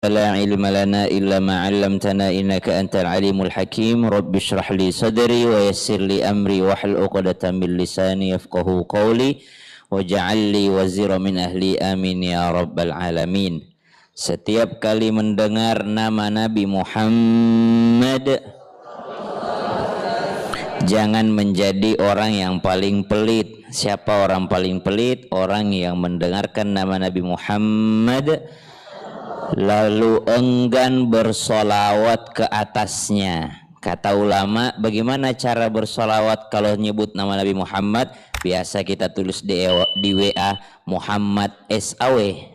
لا علم لنا إلا ما علمتنا إنك أنت العليم الحكيم رب اشرح لي صدري ويسر لي أمري واحلل عقدة من لساني يفقهوا قولي واجعل لي وزيرا من أهلي آمين ya rabbal alamin. Setiap kali mendengar nama Nabi Muhammad, jangan menjadi orang yang paling pelit. Siapa orang paling pelit? Orang yang mendengarkan nama Nabi Muhammad lalu enggan bersolawat ke atasnya. Kata ulama, bagaimana cara bersolawat kalau nyebut nama Nabi Muhammad? Biasa kita tulis di WA Muhammad SAW,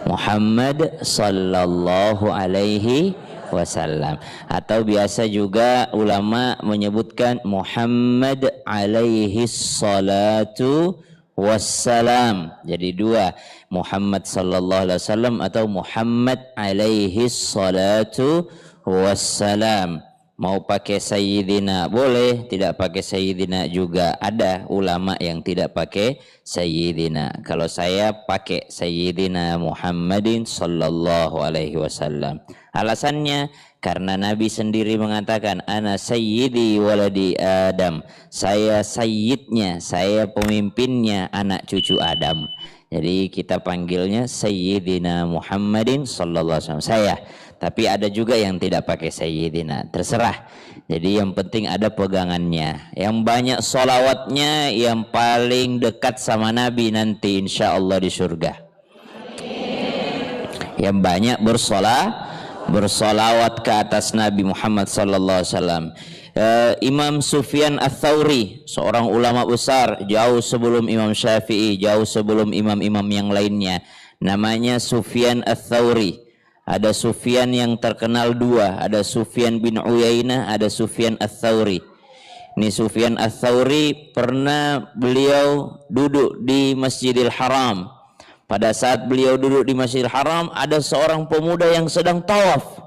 Muhammad sallallahu alaihi wasallam. Atau biasa juga ulama menyebutkan Muhammad alaihi salatu wassalam. Jadi dua, Muhammad sallallahu alaihi wasallam atau Muhammad alaihi salatu wassalam. Mau pakai sayyidina boleh, tidak pakai sayyidina juga ada ulama yang tidak pakai sayyidina. Kalau saya pakai sayyidina Muhammadin sallallahu alaihi wasallam. Alasannya karena Nabi sendiri mengatakan ana sayyidi waladi Adam. Saya sayyidnya, saya pemimpinnya anak cucu Adam. Jadi kita panggilnya sayyidina Muhammadin sallallahu alaihi wasallam. Saya. Tapi ada juga yang tidak pakai sayyidina, terserah. Jadi yang penting ada pegangannya. Yang banyak solawatnya, yang paling dekat sama Nabi nanti insya Allah di surga. Yang banyak bersolawat ke atas Nabi Muhammad sallallahu alaihi wasallam. Imam Sufyan Ats-Tsauri, seorang ulama besar, jauh sebelum Imam Syafi'i, jauh sebelum imam-imam yang lainnya. Namanya Sufyan Ats-Tsauri. Ada Sufyan yang terkenal dua, ada Sufyan bin Uyainah, ada Sufyan Ats-Tsauri. Ini Sufyan Ats-Tsauri pernah beliau duduk di Masjidil Haram. Pada saat beliau duduk di Masjidil Haram, ada seorang pemuda yang sedang tawaf.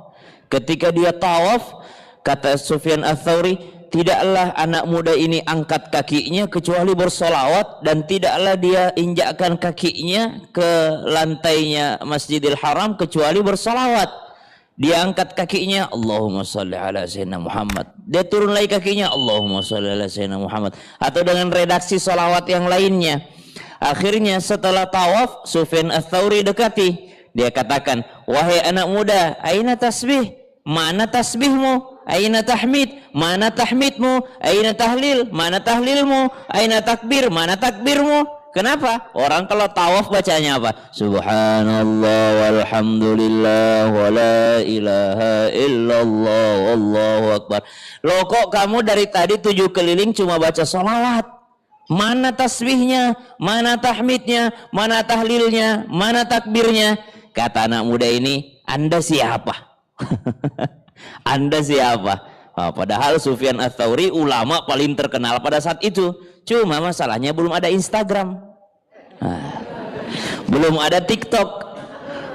Ketika dia tawaf, kata Sufyan Ats-Tsauri, tidaklah anak muda ini angkat kakinya kecuali bersolawat, dan tidaklah dia injakkan kakinya ke lantainya Masjidil Haram kecuali bersolawat. Dia angkat kakinya, Allahumma sholli ala sayyidina Muhammad. Dia turun lagi kakinya, Allahumma sholli ala sayyidina Muhammad. Atau dengan redaksi solawat yang lainnya. Akhirnya setelah tawaf, Sufyan Ats-Tsauri dekati. Dia katakan, wahai anak muda, aina tasbih? Mana tasbihmu? Aina tahmid? Mana tahmidmu? Aina tahlil? Mana tahlilmu? Aina takbir? Mana takbirmu? Kenapa? Orang kalau tawaf bacanya apa? Subhanallah walhamdulillah wa la ilaha illallah wallahu akbar. Loh, kok kamu dari tadi 7 keliling cuma baca sholawat? Mana tasbihnya? Mana tahmidnya? Mana tahlilnya? Mana takbirnya? Kata anak muda ini, Anda siapa? Anda siapa? Padahal Sufyan Ats-Tsauri ulama paling terkenal pada saat itu. Cuma masalahnya belum ada Instagram, belum ada TikTok,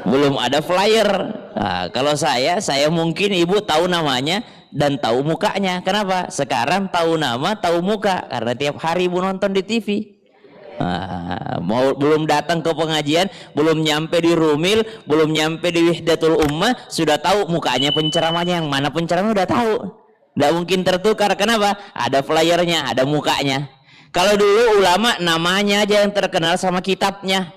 belum ada flyer. Kalau saya mungkin ibu tahu namanya dan tahu mukanya. Kenapa? Sekarang tahu nama, tahu muka karena tiap hari ibu nonton di TV. Belum datang ke pengajian, belum nyampe di Rumil, belum nyampe di Wihdatul Ummah, sudah tahu mukanya penceramahnya, yang mana penceramah udah tahu. Tidak mungkin tertukar. Kenapa? Ada flyernya, ada mukanya. Kalau dulu ulama namanya aja yang terkenal sama kitabnya.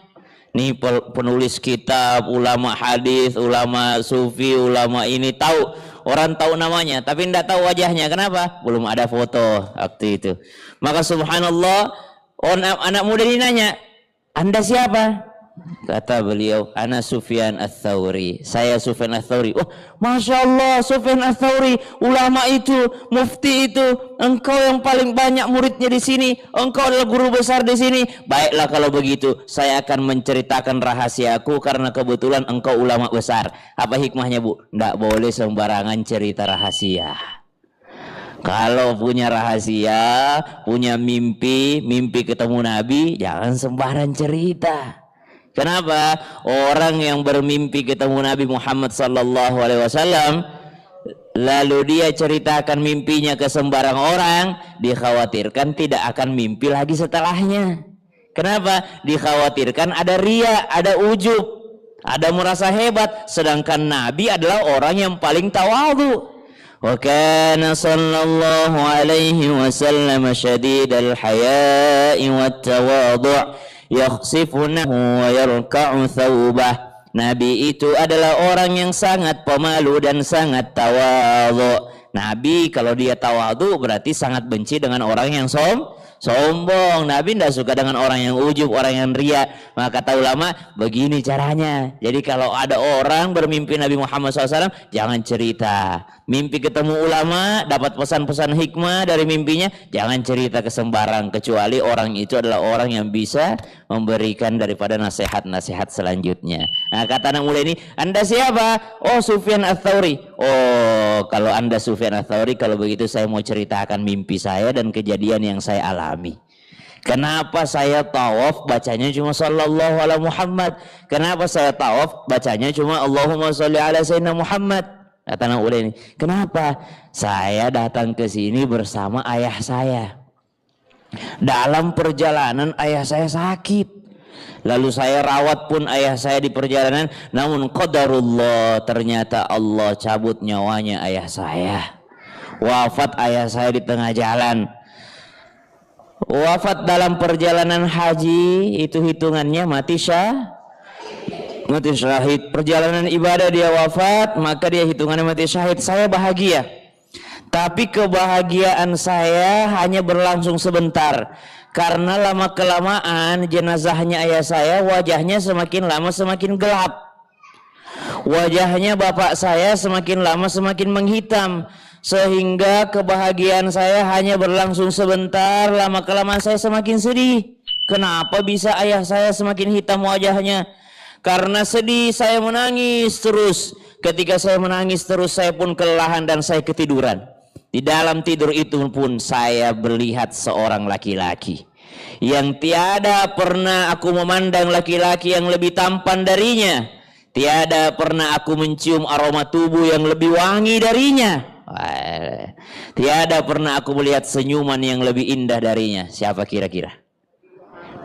Nih penulis kitab, ulama hadis, ulama sufi, ulama ini tahu. Orang tahu namanya, tapi tidak tahu wajahnya. Kenapa? Belum ada foto waktu itu. Maka subhanallah, anak muda ini nanya, Anda siapa? Kata beliau, ana Sufyan Ats-Tsauri. Saya Sufyan Ats-Tsauri. Oh, Masya Allah, Sufyan Ats-Tsauri, ulama itu, mufti itu, engkau yang paling banyak muridnya di sini, engkau adalah guru besar di sini. Baiklah kalau begitu, saya akan menceritakan rahasiaku karena kebetulan engkau ulama besar. Apa hikmahnya, Bu? Tidak boleh sembarangan cerita rahasia. Kalau punya rahasia, punya mimpi ketemu Nabi, jangan sembarang cerita. Kenapa? Orang yang bermimpi ketemu Nabi Muhammad sallallahu alaihi wasallam lalu dia ceritakan mimpinya ke sembarang orang, dikhawatirkan tidak akan mimpi lagi setelahnya. Kenapa? Dikhawatirkan ada ria, ada ujub. ada merasa hebat, sedangkan Nabi adalah orang yang paling tawadhu. Wa kana sallallahu alaihi wasallam syadidal haya'i wat tawadhu' yakhsifunahu wa yarka'u thawbah. Nabi itu adalah orang yang sangat pemalu dan sangat tawadhu. Nabi kalau dia tawadhu berarti sangat benci dengan orang yang sombong. Nabi tidak suka dengan orang yang ujub, orang yang ria. Maka kata ulama, begini caranya. Jadi kalau ada orang bermimpi Nabi Muhammad SAW, jangan cerita. Mimpi ketemu ulama, dapat pesan-pesan hikmah dari mimpinya, jangan cerita ke sembarang. Kecuali orang itu adalah orang yang bisa memberikan daripada nasihat-nasihat selanjutnya. Nah kata anak muda ini, Anda siapa? Oh Sufyan Ats-Tsauri. Oh kalau Anda Sufyan Ats-Tsauri, kalau begitu saya mau ceritakan mimpi saya dan kejadian yang saya alami. Kenapa saya tawaf bacanya cuma sallallahu ala Muhammad? Kenapa saya tawaf bacanya cuma Allahumma sholli ala sayyidina Muhammad? Kata anak muda ini, kenapa? Saya datang ke sini bersama ayah saya. Dalam perjalanan ayah saya sakit. Lalu saya rawat pun ayah saya di perjalanan. Namun qadarullah, ternyata Allah cabut nyawanya ayah saya. Wafat ayah saya di tengah jalan. Wafat dalam perjalanan haji, itu hitungannya mati syahid. Perjalanan ibadah dia wafat, maka dia hitungannya mati syahid. Saya bahagia, tapi kebahagiaan saya hanya berlangsung sebentar, karena lama kelamaan jenazahnya ayah saya wajahnya semakin lama semakin gelap. Wajahnya bapak saya semakin lama semakin menghitam, sehingga kebahagiaan saya hanya berlangsung sebentar. Lama kelamaan saya semakin sedih. Kenapa bisa ayah saya semakin hitam wajahnya? Karena sedih saya menangis terus. Ketika saya menangis terus, saya pun kelelahan dan saya ketiduran. Di dalam tidur itu pun saya melihat seorang laki-laki yang tiada pernah aku memandang laki-laki yang lebih tampan darinya. Tiada pernah aku mencium aroma tubuh yang lebih wangi darinya. Tiada pernah aku melihat senyuman yang lebih indah darinya. Siapa kira-kira?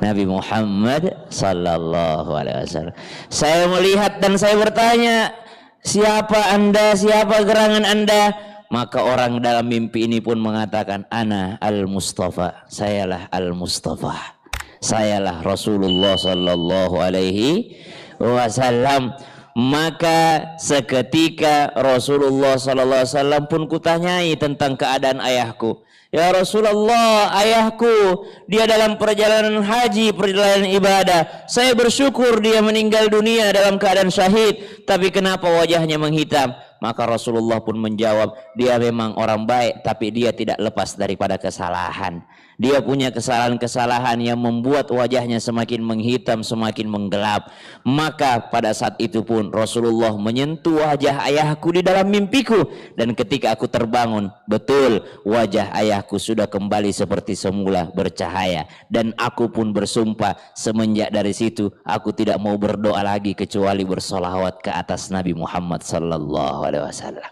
Nabi Muhammad sallallahu alaihi wasallam. Saya melihat dan saya bertanya, siapa Anda? Siapa gerangan Anda? Maka orang dalam mimpi ini pun mengatakan, Ana al-Mustafa. Sayalah al-Mustafa. Sayalah Rasulullah sallallahu alaihi wasallam. Maka seketika Rasulullah sallallahu alaihi wasallam pun kutanyai tentang keadaan ayahku. Ya Rasulullah, ayahku dia dalam perjalanan haji, perjalanan ibadah. Saya bersyukur dia meninggal dunia dalam keadaan syahid, tapi kenapa wajahnya menghitam? Maka Rasulullah pun menjawab, dia memang orang baik, tapi dia tidak lepas daripada kesalahan. Dia punya kesalahan-kesalahan yang membuat wajahnya semakin menghitam, semakin menggelap. Maka pada saat itu pun Rasulullah menyentuh wajah ayahku di dalam mimpiku. Dan ketika aku terbangun, betul wajah ayahku sudah kembali seperti semula bercahaya. Dan aku pun bersumpah semenjak dari situ aku tidak mau berdoa lagi kecuali bersolawat ke atas Nabi Muhammad sallallahu alaihi wasallam.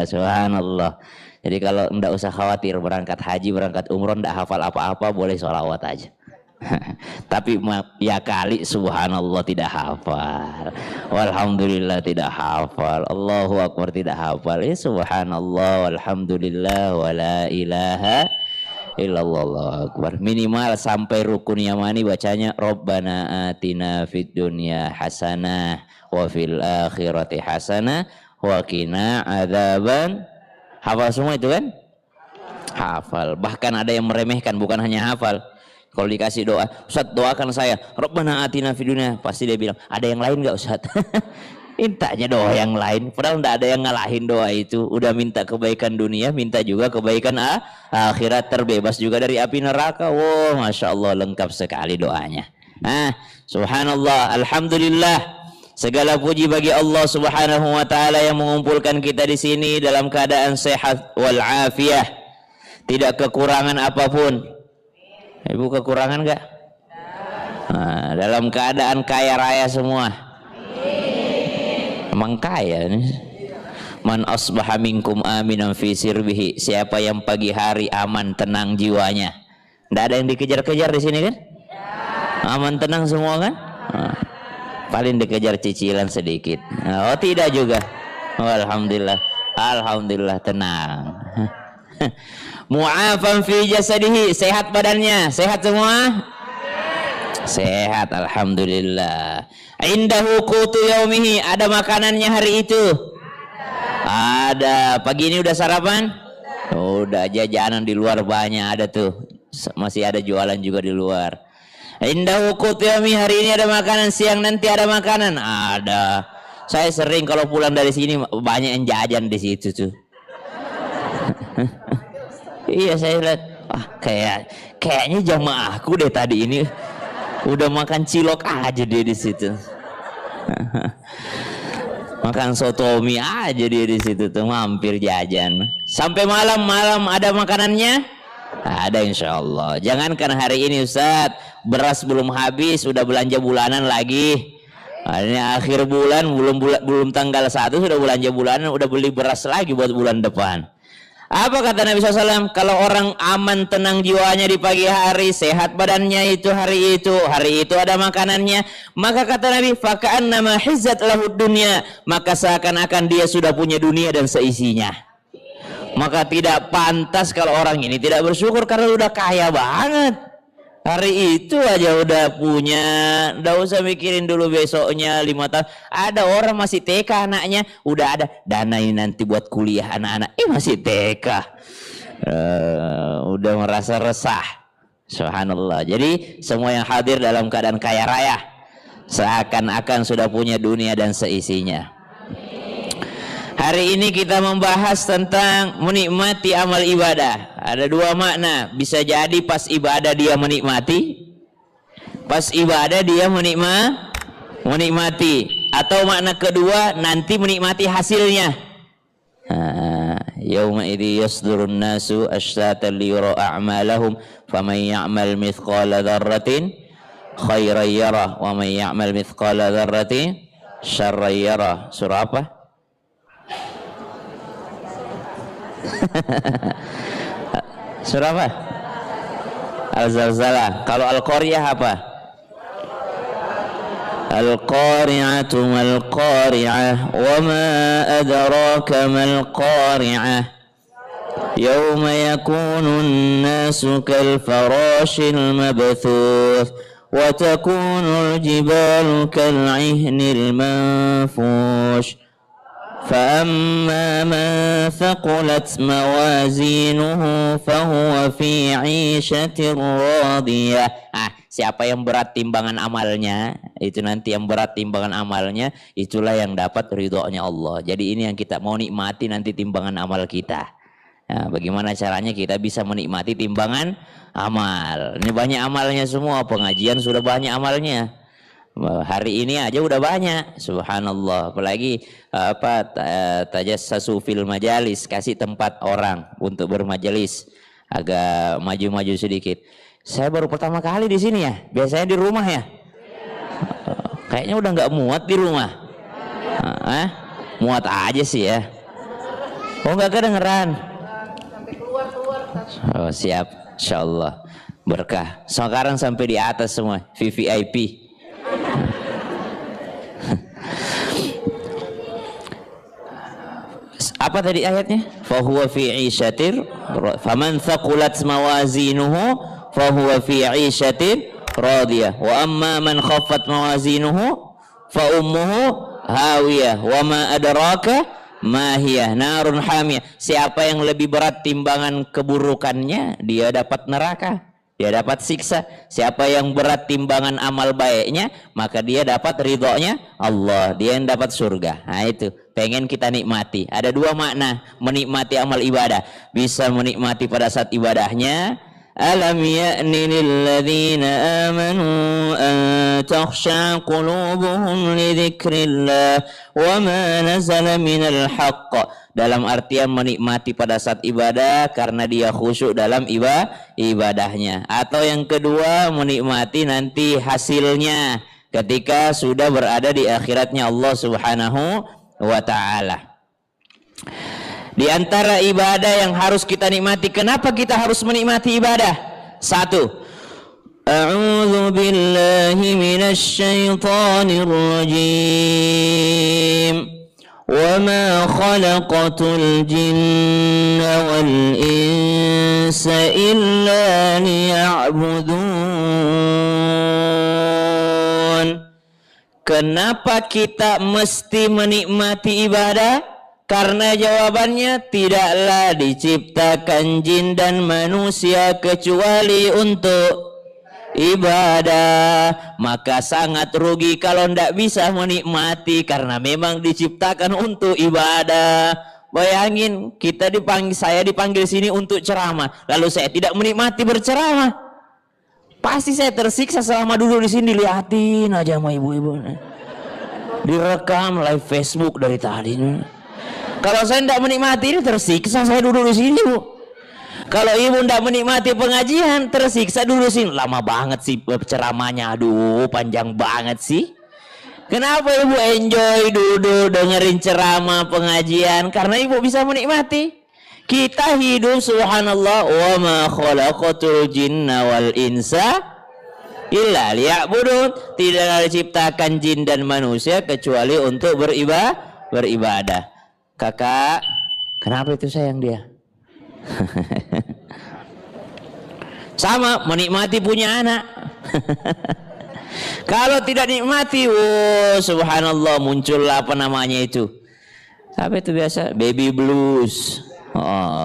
Subhanallah. Jadi kalau enggak usah khawatir berangkat haji, berangkat umroh enggak hafal apa-apa, boleh sholawat aja. Tapi ya kali subhanallah tidak hafal, walhamdulillah tidak hafal, Allahu akbar tidak hafal. Ya subhanallah walhamdulillah wala ilaha illallah, Allahu akbar. Minimal sampai rukun yamani bacanya Rabbana atina fid dunya hasanah wa fil akhirati hasanah wa qina adzaban. Hafal semua itu kan? Hafal. Bahkan ada yang meremehkan, bukan hanya hafal. Kalau dikasih doa, Ustaz doakan saya, Rabbana atina fid dunya, pasti dia bilang, ada yang lain enggak Ustaz? Mintanya doa yang lain, padahal enggak ada yang ngalahin doa itu. Udah minta kebaikan dunia, minta juga kebaikan akhirat, terbebas juga dari api neraka. Wow, Masya Allah, lengkap sekali doanya. Subhanallah, alhamdulillah. Segala puji bagi Allah Subhanahu wa taala yang mengumpulkan kita di sini dalam keadaan sehat wal afiyah. Tidak kekurangan apapun. Ibu kekurangan enggak? Dalam keadaan kaya raya semua. Emang kaya nih. Man asbaha minkum aminan fi sirbihi. Siapa yang pagi hari aman tenang jiwanya. Enggak ada yang dikejar-kejar di sini kan? Aman tenang semua kan? Paling dikejar cicilan sedikit. Oh tidak juga. Oh, alhamdulillah. Alhamdulillah tenang. Mu'afan fi jasadihi, sehat badannya, sehat semua? Sehat, alhamdulillah. Indahu qutu yaumihi, ada makanannya hari itu? Ada. Pagi ini udah sarapan? Udah. Jajanan di luar banyak ada tuh. Masih ada jualan juga di luar. Indahu qutu yaumihi, hari ini ada makanan, siang nanti ada makanan? Ada. Saya sering kalau pulang dari sini banyak yang jajan di situ tuh. Iya, saya lihat, kayaknya jamaahku deh tadi ini udah makan cilok aja dia di situ. Makan sotomi aja dia di situ tuh, mampir jajan. Sampai malam ada makanannya? Ada insyaallah. Jangankan hari ini Ustaz, beras belum habis udah belanja bulanan lagi. Ini akhir bulan belum tanggal 1 sudah belanja bulanan, udah beli beras lagi buat bulan depan. Apa kata Nabi SAW? Kalau orang aman tenang jiwanya di pagi hari, sehat badannya itu hari itu ada makanannya, maka kata Nabi, faka'annama hizzat lahud dunya, maka seakan-akan dia sudah punya dunia dan seisinya. Maka tidak pantas kalau orang ini tidak bersyukur karena udah kaya banget. Hari itu aja udah punya, nggak usah mikirin dulu besoknya 5 tahun. Ada orang masih TK anaknya, udah ada dana ini nanti buat kuliah anak-anak. Masih TK, udah merasa resah. Subhanallah. Jadi semua yang hadir dalam keadaan kaya raya, seakan-akan sudah punya dunia dan seisinya. Hari ini kita membahas tentang menikmati amal ibadah. Ada 2 makna. Bisa jadi pas ibadah dia menikmati, pas ibadah dia menikmati. Atau makna kedua, nanti menikmati hasilnya. Yauma idzi yasdurun nasu ashtatan liyura a'malahum faman ya'mal mithqala dzarratin khairan yarah wa man ya'mal mithqala dzarratin syarran yarah. Surah apa? Surah apa? Al-Zalzalah. Kalau Al-Qariyah apa? Al-Qari'atu mal-Qari'ah wa ma adraka mal-Qari'ah yawma yakunu an-nasu kal-farashil mabthuth wa takunu al-jibalu kal-'ihnil manfush فأما من ثقلت موازينه فهو في عيشة راضية. Siapa yang berat timbangan amalnya, itu nanti yang berat timbangan amalnya, itulah yang dapat ridhonya Allah. Jadi ini yang kita mau nikmati nanti timbangan amal kita. Nah, bagaimana caranya kita bisa menikmati timbangan amal? Ini banyak amalnya semua, pengajian sudah banyak amalnya. Hari ini aja udah banyak, subhanallah. Apalagi tajassasu fil majalis, kasih tempat orang untuk bermajelis, agak maju-maju sedikit. Saya baru pertama kali di sini ya, biasanya di rumah ya. Kayaknya udah nggak muat di rumah. Muat aja sih ya. Oh nggak kedengeran. Oh siap, insyaallah berkah. Sekarang sampai di atas semua, VVIP. Apa tadi ayatnya? Fahuwa fi 'ishatir, faman thaqulat mawazinuhu fahuwa fi 'ishatin radiyah, wa amma man khaffat mawazinuhu fa ummuhu hawiyah, wa ma adraka ma hiya narun hamiyah. Siapa yang lebih berat timbangan keburukannya, dia dapat neraka, dia dapat siksa. Siapa yang berat timbangan amal baiknya, maka dia dapat ridhonya Allah, dia yang dapat surga. Nah itu pengen kita nikmati. Ada 2 makna menikmati amal ibadah. Bisa menikmati pada saat ibadahnya. Alam ya'ni lilladzina amanu an takhsha qulubuhum li dzikrillah wa ma nazala minal haqq. Dalam artian menikmati pada saat ibadah karena dia khusyuk dalam ibadahnya. Atau yang kedua, menikmati nanti hasilnya ketika sudah berada di akhiratnya Allah Subhanahu wa ta'ala. Di antara ibadah yang harus kita nikmati, kenapa kita harus menikmati ibadah? 1, A'udzu billahi minasy syaithanir rajim. Wa ma khalaqatul jinna wal insa illa liya'budun. Kenapa kita mesti menikmati ibadah? Karena jawabannya tidaklah diciptakan jin dan manusia kecuali untuk ibadah. Maka sangat rugi kalau tidak bisa menikmati, karena memang diciptakan untuk ibadah. Bayangin saya dipanggil sini untuk ceramah, lalu saya tidak menikmati berceramah, pasti saya tersiksa selama duduk di sini. Liatin aja sama ibu-ibu, direkam live Facebook dari tadi. Kalau saya tidak menikmati ini, tersiksa saya duduk di sini, Bu. Kalau ibu tidak menikmati pengajian, tersiksa dulu sih. Lama banget sih ceramahnya, aduh panjang banget sih. Kenapa ibu enjoy duduk dengerin ceramah pengajian? Karena ibu bisa menikmati. Kita hidup subhanallah, wa ma khalaqatul jinna wal insa illa liya'budun. Tidak diciptakan jin dan manusia kecuali untuk beribadah. Kakak, kenapa itu sayang dia? Sama menikmati punya anak. Kalau tidak nikmati, subhanallah, muncullah apa namanya itu, apa itu biasa, baby blues.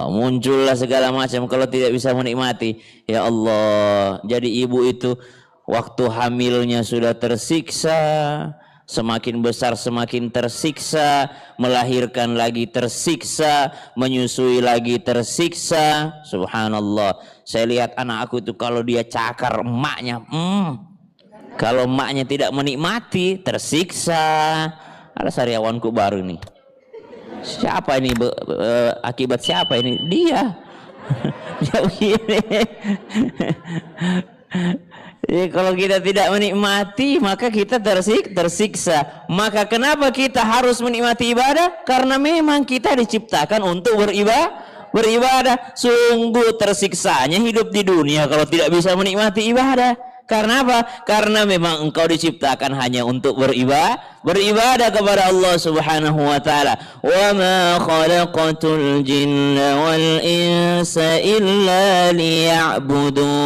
Muncullah segala macam kalau tidak bisa menikmati. Ya Allah, jadi ibu itu waktu hamilnya sudah tersiksa, semakin besar semakin tersiksa, melahirkan lagi tersiksa, menyusui lagi tersiksa. Subhanallah, saya lihat anak aku itu kalau dia cakar emaknya, kalau emaknya tidak menikmati, tersiksa. Ada sariawanku baru nih. Siapa ini? Akibat siapa ini? Dia. Dia begini. Jadi kalau kita tidak menikmati, maka kita tersiksa. Maka kenapa kita harus menikmati ibadah? Karena memang kita diciptakan untuk beribadah. Sungguh tersiksanya hidup di dunia kalau tidak bisa menikmati ibadah. Karena apa? Karena memang engkau diciptakan hanya untuk beribadah kepada Allah Subhanahu wa taala. Wa ma khalaqatul jinna wal insa illa liya'budun.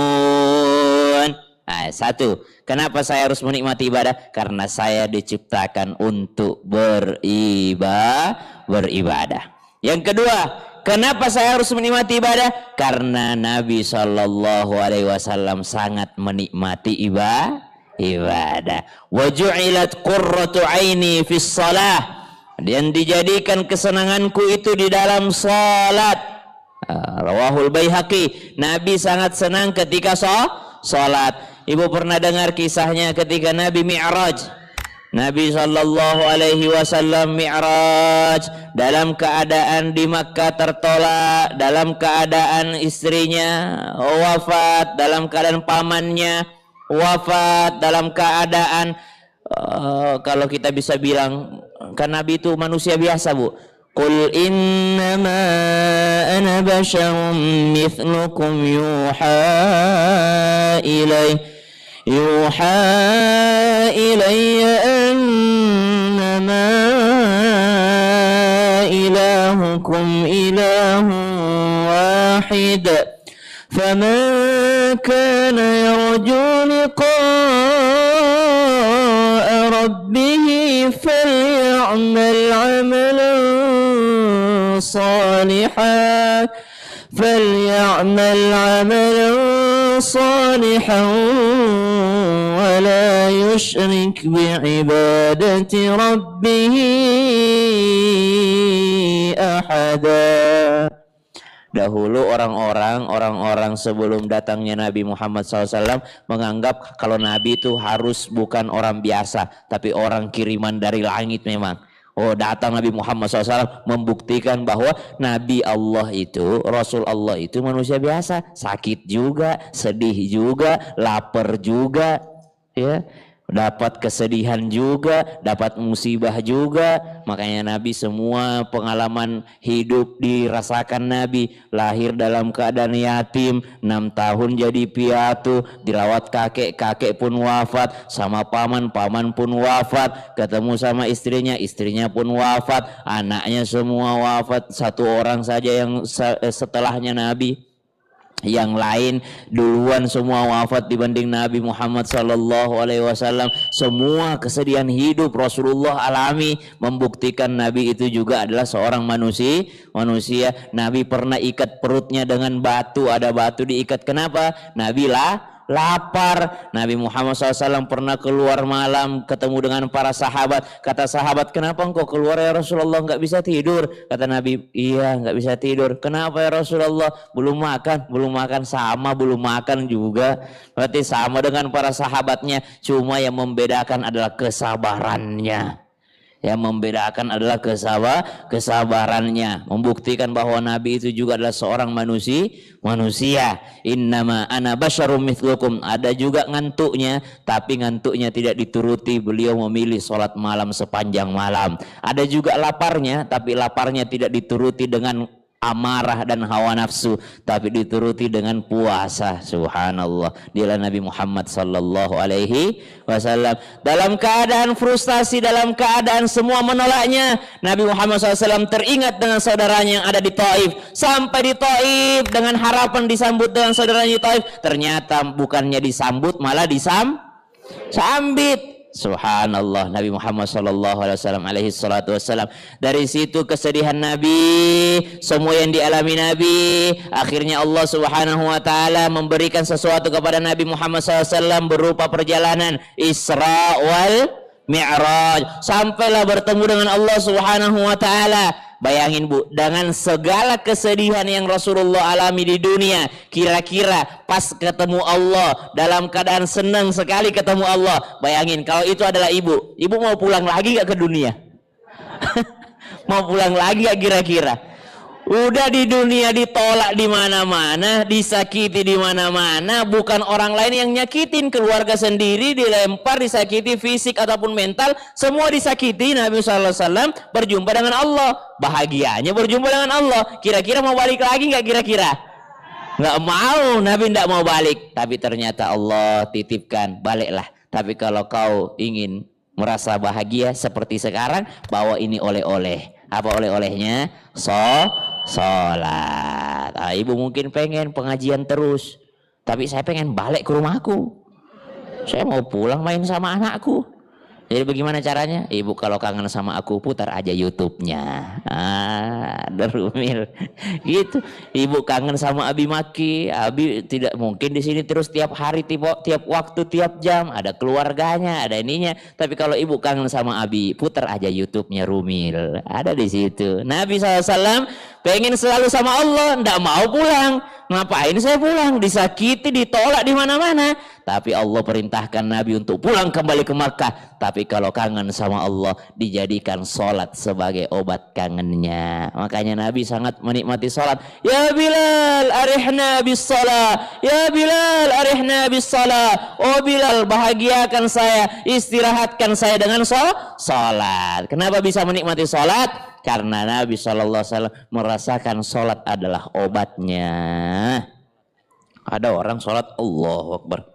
Satu, kenapa saya harus menikmati ibadah? Karena saya diciptakan untuk beribadah. Yang kedua, kenapa saya harus menikmati ibadah? Karena Nabi SAW sangat menikmati ibadah. Wa ju'ilat qurratu aini fis shalah. Dan dijadikan kesenanganku itu di dalam salat. Rawahul Baihaqi. Nabi sangat senang ketika salat. Ibu pernah dengar kisahnya ketika Nabi Mi'raj. Nabi SAW Mi'raj dalam keadaan di Makkah tertolak, dalam keadaan istrinya wafat, dalam keadaan pamannya wafat, dalam keadaan kalau kita bisa bilang, kan Nabi itu manusia biasa, Bu. Qul innama ana basyarum mithlukum yuha ilayya annama ilahukum ilahun wahid faman kana yarju liqa'a rabbih falyamal 'amalan صالحا ولا يشرك بعبادة ربه أحدا. Dahulu orang-orang sebelum datangnya Nabi Muhammad SAW menganggap kalau Nabi itu harus bukan orang biasa, tapi orang kiriman dari langit memang. Oh, datang Nabi Muhammad SAW membuktikan bahwa Nabi Allah itu, Rasul Allah itu manusia biasa, sakit juga, sedih juga, lapar juga, ya. dapat kesedihan juga, dapat musibah juga. Makanya Nabi semua pengalaman hidup dirasakan Nabi. Lahir dalam keadaan yatim, 6 tahun jadi piatu, dirawat kakek, kakek pun wafat, sama paman, paman pun wafat, ketemu sama istrinya, istrinya pun wafat, anaknya semua wafat, satu orang saja yang setelahnya Nabi. Yang lain duluan semua wafat dibanding Nabi Muhammad sallallahu alaihi wasallam. Semua kesedihan hidup Rasulullah alami, membuktikan Nabi itu juga adalah seorang manusia. Nabi pernah ikat perutnya dengan batu, ada batu diikat. Kenapa? Nabi lapar. Nabi Muhammad SAW pernah keluar malam ketemu dengan para sahabat. Kata sahabat, kenapa engkau keluar ya Rasulullah, nggak bisa tidur? Kata Nabi, iya nggak bisa tidur. Kenapa ya Rasulullah? Belum makan. Sama belum makan juga. Berarti sama dengan para sahabatnya. Cuma yang membedakan adalah kesabarannya. Yang membedakan adalah kesabarannya, membuktikan bahwa Nabi itu juga adalah seorang manusia. Innama ana basyarum mithlukum. Ada juga ngantuknya, tapi ngantuknya tidak dituruti, beliau memilih sholat malam sepanjang malam. Ada juga laparnya, tapi laparnya tidak dituruti dengan amarah dan hawa nafsu, tapi dituruti dengan puasa. Subhanallah. Dialah Nabi Muhammad sallallahu alaihi wasallam. Dalam keadaan frustasi, dalam keadaan semua menolaknya, Nabi Muhammad SAW teringat dengan saudaranya yang ada di Taif. Sampai di Taif dengan harapan disambut dengan saudaranya di Taif, ternyata bukannya disambut, malah disambit. Subhanallah. Nabi Muhammad alaihi salatu wasallam. Dari situ kesedihan Nabi, semua yang dialami Nabi, akhirnya Allah Subhanahu wa taala memberikan sesuatu kepada Nabi Muhammad SAW berupa perjalanan Isra wal Mi'raj. Sampailah bertemu dengan Allah Subhanahu wa taala. Bayangin Bu, dengan segala kesedihan yang Rasulullah alami di dunia, kira-kira pas ketemu Allah, dalam keadaan senang sekali ketemu Allah. Bayangin kalau itu adalah ibu mau pulang lagi gak ke dunia? Mau pulang lagi gak kira-kira? Udah di dunia ditolak di mana-mana, disakiti di mana-mana, bukan orang lain yang nyakitin, keluarga sendiri dilempar, disakiti fisik ataupun mental, semua disakiti. Nabi SAW berjumpa dengan Allah, bahagianya berjumpa dengan Allah. Kira-kira mau balik lagi nggak kira-kira? Nggak mau, Nabi nggak mau balik. Tapi ternyata Allah titipkan, baliklah. Tapi kalau kau ingin merasa bahagia seperti sekarang, bawa ini oleh-oleh. Apa oleh-olehnya? Sholat. Ibu mungkin pengen pengajian terus, tapi saya pengen balik ke rumahku. Saya mau pulang main sama anakku. Jadi bagaimana caranya? Ibu kalau kangen sama aku, putar aja YouTube-nya. Derumil. Gitu. Ibu kangen sama Abi Maki. Abi tidak mungkin di sini terus tiap hari, tiap waktu, tiap jam. Ada keluarganya, ada ininya. Tapi kalau ibu kangen sama Abi, putar aja YouTube-nya Rumil. Ada di situ. Nabi SAW pengen selalu sama Allah, ndak mau pulang. Ngapain saya pulang? Disakiti, ditolak di mana-mana. Tapi Allah perintahkan Nabi untuk pulang kembali ke Makkah. Tapi kalau kangen sama Allah, dijadikan sholat sebagai obat kangennya. Makanya Nabi sangat menikmati sholat. Ya Bilal, arihna bis sholat. Ya Bilal, arihna bis sholat. Oh Bilal, bahagiakan saya, istirahatkan saya dengan sholat. Kenapa bisa menikmati sholat? Karena Nabi SAW merasakan sholat adalah obatnya. Ada orang sholat Allahu Akbar,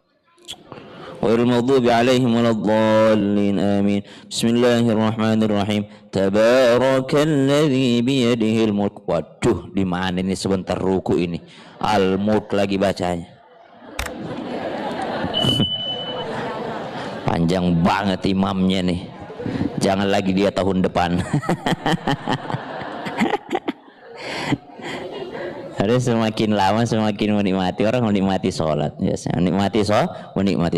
ghairil maghdubi alaihim waladdallin, amin. Bismillahirrahmanirrahim. Tabarakalladzi biyadihil mulk. Waduh, di mana ini sebentar ruku ini? Al-Mulk lagi bacanya. Panjang banget imamnya nih. Jangan lagi dia tahun depan. Harus semakin lama semakin menikmati, orang menikmati sholat. Yes, menikmati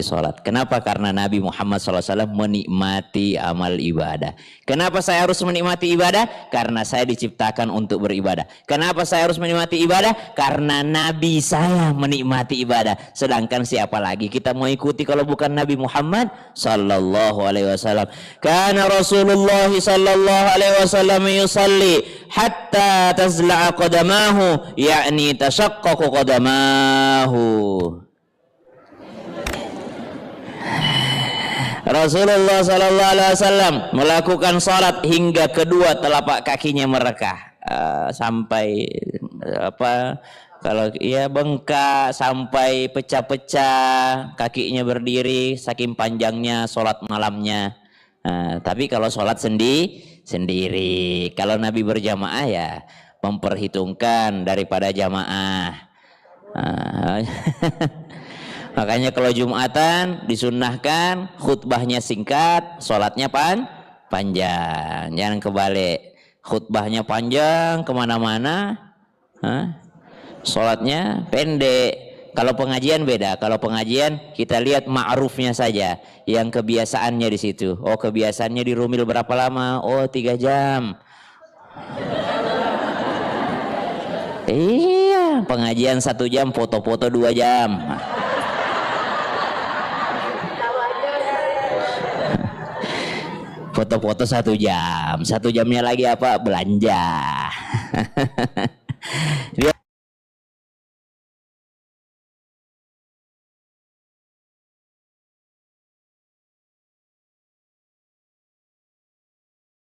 sholat. Kenapa? Karena Nabi Muhammad SAW menikmati amal ibadah. Kenapa saya harus menikmati ibadah? Karena saya diciptakan untuk beribadah. Kenapa saya harus menikmati ibadah? Karena Nabi saya menikmati ibadah. Sedangkan siapa lagi kita mau ikuti kalau bukan Nabi Muhammad Sallallahu Alaihi Wasallam? Karena Rasulullah Sallallahu Alaihi Wasallam yusalli hatta tazla'a qadamahu, yakni tashaqqaqu qadamahu. Rasulullah sallallahu alaihi wasallam melakukan salat hingga kedua telapak kakinya merekah. Sampai apa, kalau ya bengkak, sampai pecah-pecah, kakinya berdiri saking panjangnya sholat malamnya. Tapi kalau sholat sendiri, kalau Nabi berjamaah ya memperhitungkan daripada jamaah. Makanya kalau Jumatan disunnahkan khutbahnya singkat, sholatnya panjang, jangan kebalik. Khutbahnya panjang kemana-mana, sholatnya pendek. Kalau pengajian beda. Kalau pengajian kita lihat ma'rufnya saja, yang kebiasaannya di situ. Oh, kebiasaannya di Rumil berapa lama? Oh, 3 jam. Iya, pengajian 1 jam, foto-foto 2 jam. Foto-foto 1 jam, 1 jamnya lagi apa? Belanja.